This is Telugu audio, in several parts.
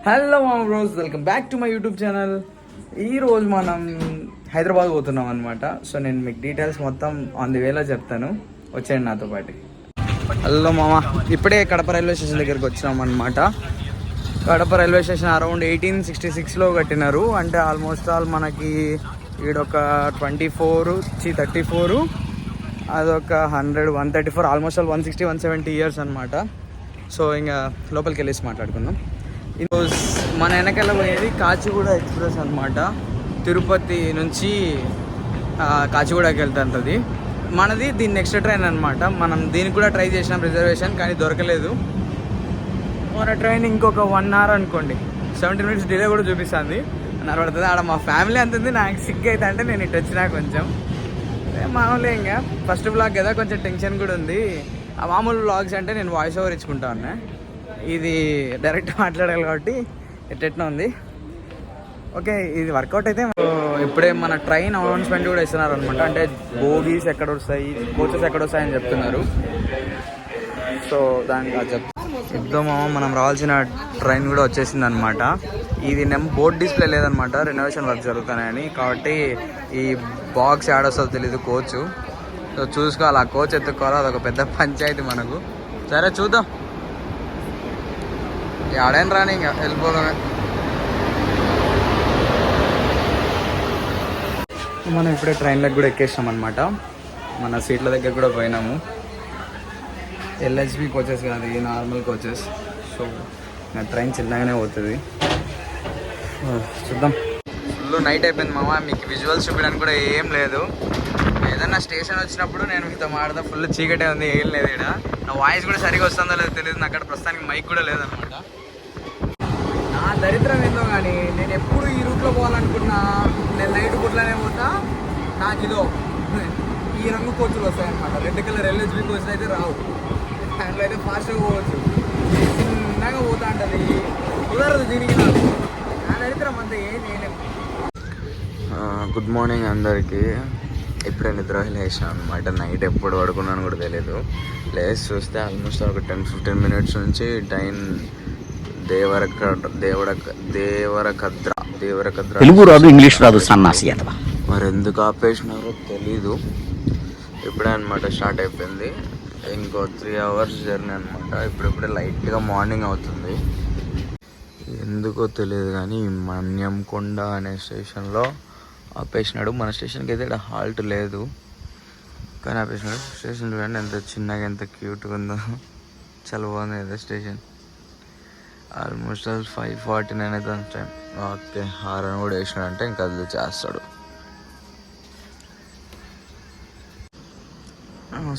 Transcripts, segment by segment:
హలో మా bros, welcome back to my YouTube channel. ఈరోజు మనం హైదరాబాద్ పోతున్నాం అనమాట. సో నేను మీకు డీటెయిల్స్ మొత్తం ఆన్ ది వేలో చెప్తాను, వచ్చేయండి నాతో పాటు. హలో మామ, ఇప్పుడే కడప రైల్వే స్టేషన్ దగ్గరికి వచ్చినాం అనమాట. కడప రైల్వే స్టేషన్ అరౌండ్ 1866లో కట్టినారు. అంటే ఆల్మోస్ట్ ఆల్ మనకి ఈడొక 34 అదొక 100 134 ఆల్మోస్ట్ ఆల్ 160 170 ఇయర్స్ అనమాట. సో ఇంకా లోపలికి వెళ్ళేసి మాట్లాడుకుందాం. ఈరోజు మన వెనకాల పోయేది కాచిగూడ ఎక్స్ప్రెస్ అనమాట. తిరుపతి నుంచి కాచిగూడకి వెళ్తుంటుంది. మనది దీని నెక్స్ట్ ట్రైన్ అనమాట. మనం దీనికి కూడా ట్రై చేసినాం రిజర్వేషన్, కానీ దొరకలేదు. మన ట్రైన్ ఇంకొక 1 hour అనుకోండి, 17 minutes డిలే కూడా చూపిస్తుంది. 1 hour పడుతుంది. ఆడ మా ఫ్యామిలీ అంతుంది. నాకు సిగ్గు అయితే అంటే నేను ఇటు వచ్చినా కొంచెం మామూలే. ఇంకా ఫస్ట్ బ్లాగ్ కదా, కొంచెం టెన్షన్ కూడా ఉంది. ఆ మామూలు బ్లాగ్స్ అంటే నేను వాయిస్ ఓవర్ ఇచ్చుకుంటా ఉన్నా, ఇది డైరెక్ట్ మాట్లాడాలి కాబట్టి ఎట్టెట్నా ఉంది. ఓకే, ఇది వర్కౌట్ అయితే. ఇప్పుడే మన ట్రైన్ అనౌన్స్మెంట్ కూడా ఇస్తున్నారు అనమాట. అంటే బోగీస్ ఎక్కడ వస్తాయి, కోచెస్ ఎక్కడ వస్తాయని చెప్తున్నారు. సో దానికి చెప్దామా, మనం రావాల్సిన ట్రైన్ కూడా వచ్చేసింది అనమాట. ఇది బోర్డ్ డిస్ప్లే లేదనమాట, రెనోవేషన్ వర్క్ జరుగుతున్నాయని. కాబట్టి ఈ బాక్స్ యాడ్ వస్తుందో తెలీదు, కోచ్. సో చూసుకోవాలి, ఆ కోచ్ ఎత్తుకోవాలి. అదొక పెద్ద పంచాయతీ మనకు. సరే చూద్దాం, ఆడైన రాని ఇంకా వెళ్ళిపోదామే. మనం ఇప్పుడే ట్రైన్లకు కూడా ఎక్కేసాం అనమాట. మన సీట్ల దగ్గర కూడా పోయినాము. ఎల్హెచ్బి కోచెస్ కాదు, ఈ నార్మల్ కోచెస్. సో నా ట్రైన్ చిన్నగానే పోతుంది, చూద్దాం. ఫుల్ నైట్ అయిపోయింది మామ. మీకు విజువల్స్ చూపించడానికి కూడా ఏం లేదు. ఏదన్నా స్టేషన్ వచ్చినప్పుడు నేను మీతో మాడదా. ఫుల్ చీకటే ఉంది, ఏం లేదు ఇక్కడ. నా వాయిస్ కూడా సరిగా వస్తుందో లేదో తెలియదు. నాకు అక్కడ ప్రస్తుతానికి మైక్ కూడా లేదనమాట. నా దరిద్రం ఏందో కానీ, నేను ఎప్పుడు ఈ రూట్లో పోవాలనుకున్నా నేను నైట్ పూట్లనే పోతా. నాకు ఇదో ఈ రంగు కోచ్లు వస్తాయన్నమాట. రెడ్ కలర్ ఎల్హెచ్బి కోచ్లు అయితే రావు. దాంట్లో అయితే ఫాస్ట్గా పోవచ్చు, చిన్నగా పోతా ఉంటుంది. కుదరదు దీనికి. నాకు నా దరిద్రం అంతే. నేనే గుడ్ మార్నింగ్ అందరికీ. ఇప్పుడే నిద్ర లేచాను అనమాట. నైట్ ఎప్పుడు పడుకున్నాను కూడా తెలియదు. లేచి చూస్తే ఆల్మోస్ట్ ఒక 10-15 minutes నుంచి ట్రైన్ దేవరకద్ర తెలుగు రాదు, ఇంగ్లీష్ రాదు, సన్నాసి. మరి ఎందుకు ఆపేసినారో తెలీదు. ఇప్పుడే అనమాట స్టార్ట్ అయిపోయింది. ఇంకో 3 hours జర్నీ అనమాట. ఇప్పుడిప్పుడే లైట్గా మార్నింగ్ అవుతుంది. ఎందుకో తెలియదు కానీ మన్యంకొండ అనే స్టేషన్లో ఆపేసినాడు. మన స్టేషన్కి అయితే ఇక్కడ హాల్ట్ లేదు, కానీ ఆపేసినాడు. స్టేషన్ చూడండి ఎంత చిన్నగా, ఎంత క్యూట్గా ఉందో. చాలా బాగుంది కదా స్టేషన్. ఆల్మోస్ట్ 5:49 అయితే టైం. ఓకే, హారన్ కూడా వేసినాడంటే ఇంకా అది చేస్తాడు.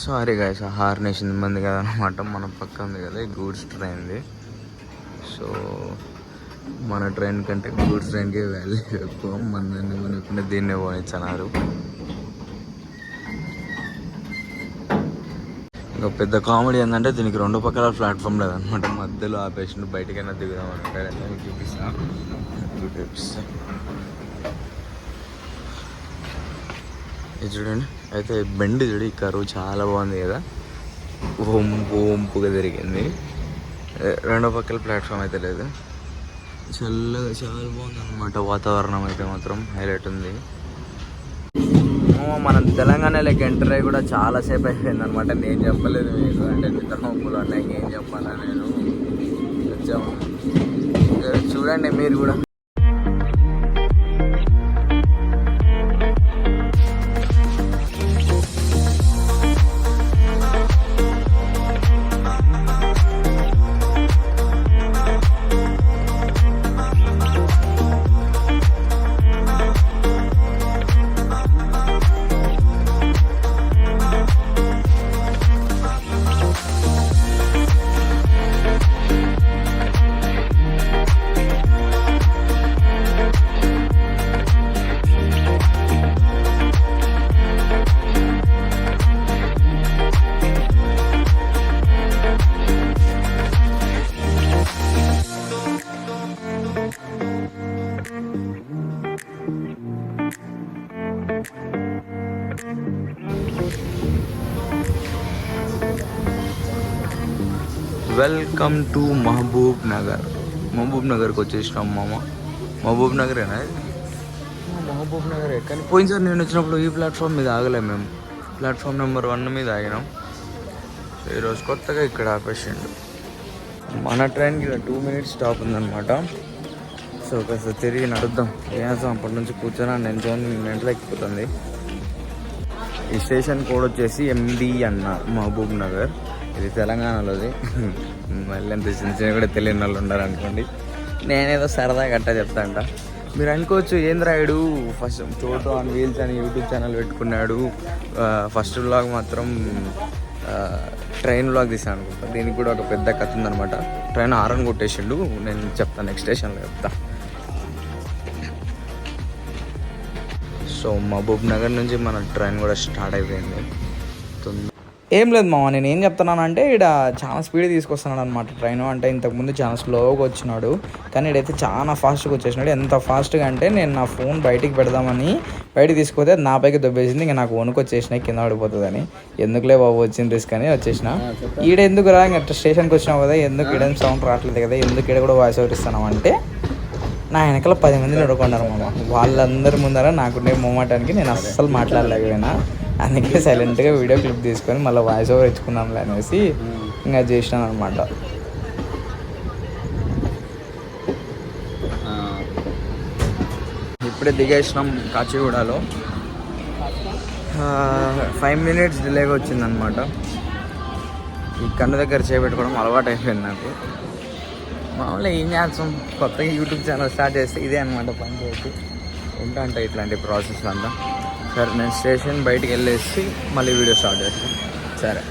సారీ గాయస్, హార్న్ వేసింది మంది కదనమాట. మన పక్క ఉంది కదా, ఈ గూడ్స్ ట్రైన్ది. సో మన ట్రైన్ కంటే గూడ్స్ ట్రైన్కి వాల్యూ ఎక్కువ. మనకుండా దీన్నే పోనిచ్చన్నారు. ఇంకా పెద్ద కామెడీ ఏంటంటే దీనికి 2 పక్కల ప్లాట్ఫామ్ లేదనమాట. మధ్యలో ఆపేషన్. బయటకైనా దిగుదాం అంటే చూపిస్తాను. ఇది చూడండి. అయితే బెండ్ చూడు, ఈ కరువు చాలా బాగుంది కదా. ఓంపుగా జరిగింది. 2 పక్కల ప్లాట్ఫామ్ అయితే లేదు. చల్లగా చాలా బాగుంది అనమాట. వాతావరణం అయితే మాత్రం హైలైట్ ఉంది. మనం తెలంగాణలోకి ఎంటర్ అయ్యి కూడా చాలాసేపు అయిపోయింది అనమాట. నేను చెప్పలేదు మీకు, అంటే నిద్ర నొప్పులు అన్నాయి. ఏం చెప్పాలా నేను వచ్చాము. చూడండి మీరు కూడా. Welcome to Mahabubnagar. మహబూబ్ నగర్కి వచ్చేసినాం మామ. మహబూబ్ నగరేనా ఇది? మహబూబ్ నగరే. కానీ పోయినసారి నేను వచ్చినప్పుడు ఈ ప్లాట్ఫామ్ మీద ఆగలేము మేము. ప్లాట్ఫామ్ నెంబర్ 1 మీద ఆగినాం. సో ఈరోజు కొత్తగా ఇక్కడ ఆపేసిండు. మన ట్రైన్కి ఇలా 2 minutes స్టాప్ ఉందన్నమాట. సో కాస్త తిరిగి నడుద్దాం. ఏం అప్పటి నుంచి కూర్చొని నిల్చొని మెంటలు ఎక్కిపోతుంది. ఈ స్టేషన్ కోడ్ వచ్చేసి MD అన్న, మహబూబ్ నగర్. ఇది తెలంగాణలోది. మళ్ళీ ఎంత చిన్న చిన్న కూడా తెలియని వాళ్ళు ఉండరు అనుకోండి. నేనేదో సరదాగా గట్టా చెప్తా అంట. మీరు అనుకోవచ్చు ఏం Rayudu first Chotu on wheels అని యూట్యూబ్ ఛానల్ పెట్టుకున్నాడు, ఫస్ట్ వ్లాగ్ మాత్రం ట్రైన్ వ్లాగ్ తీసాను అనుకుంటా. దీనికి కూడా ఒక పెద్ద కథ ఉందనమాట. ట్రైన్ హారన్ కొట్టేసిండు. నేను చెప్తాను నెక్స్ట్ స్టేషన్లో చెప్తా. సో మహబూబ్ నగర్ నుంచి మన ట్రైన్ కూడా స్టార్ట్ అయిపోయింది. ఏం లేదు మామ, నేను ఏం చెప్తున్నానంటే ఇక్కడ చాలా స్పీడ్ తీసుకొస్తున్నాడు అనమాట ట్రైన్. అంటే ఇంతకుముందు చాలా స్లోగా వచ్చినాడు, కానీ ఇడైతే చాలా ఫాస్ట్గా వచ్చేసినాడు. ఎంత ఫాస్ట్గా అంటే నేను నా ఫోన్ బయటికి పెడదామని బయటికి తీసుకొస్తే అది నా పైకి దొబ్బేసింది. ఇంకా నాకు వణుకు వచ్చేసినాయి కింద పడిపోతుందని. ఎందుకులే బాబు వచ్చిన రిస్క్ అని వచ్చేసిన. ఈడ ఎందుకు రా, ఇంకా స్టేషన్కి వచ్చినావు కదా, ఎందుకు ఈడ సౌండ్ రావట్లేదు కదా, ఎందుకు ఈడ కూడా వాయిస్ ఓవర్ ఇస్తున్నావు అంటే నా వెనకాల 10 మంది నడుకున్నారు మామ. వాళ్ళందరి ముందర నాకుండే మొమాటానికి నేను అస్సలు మాట్లాడలేకపోయినా. అందుకే సైలెంట్గా వీడియో క్లిప్ తీసుకొని మళ్ళీ వాయిస్ ఓవర్ ఇచ్చుకున్నాంలే అనేసి ఇంకా చేసినాను అనమాట. ఇప్పుడే దిగేసినాం కాచిగూడలో. 5 minutes డిలేగా వచ్చిందనమాట. ఈ కన్ను దగ్గర చేపెట్టుకోవడం అలవాటు అయిపోయింది నాకు. మామూలుగా ఏం చేస్తాం, కొత్తగా యూట్యూబ్ ఛానల్ స్టార్ట్ చేస్తే ఇదే అనమాట పంచాయతీ. ఉంటా ఇట్లాంటి ప్రాసెస్ అంతా. సరే నేను స్టేషన్ బయటికి వెళ్ళేసి మళ్ళీ వీడియో స్టార్ట్ చేస్తాను. సరే.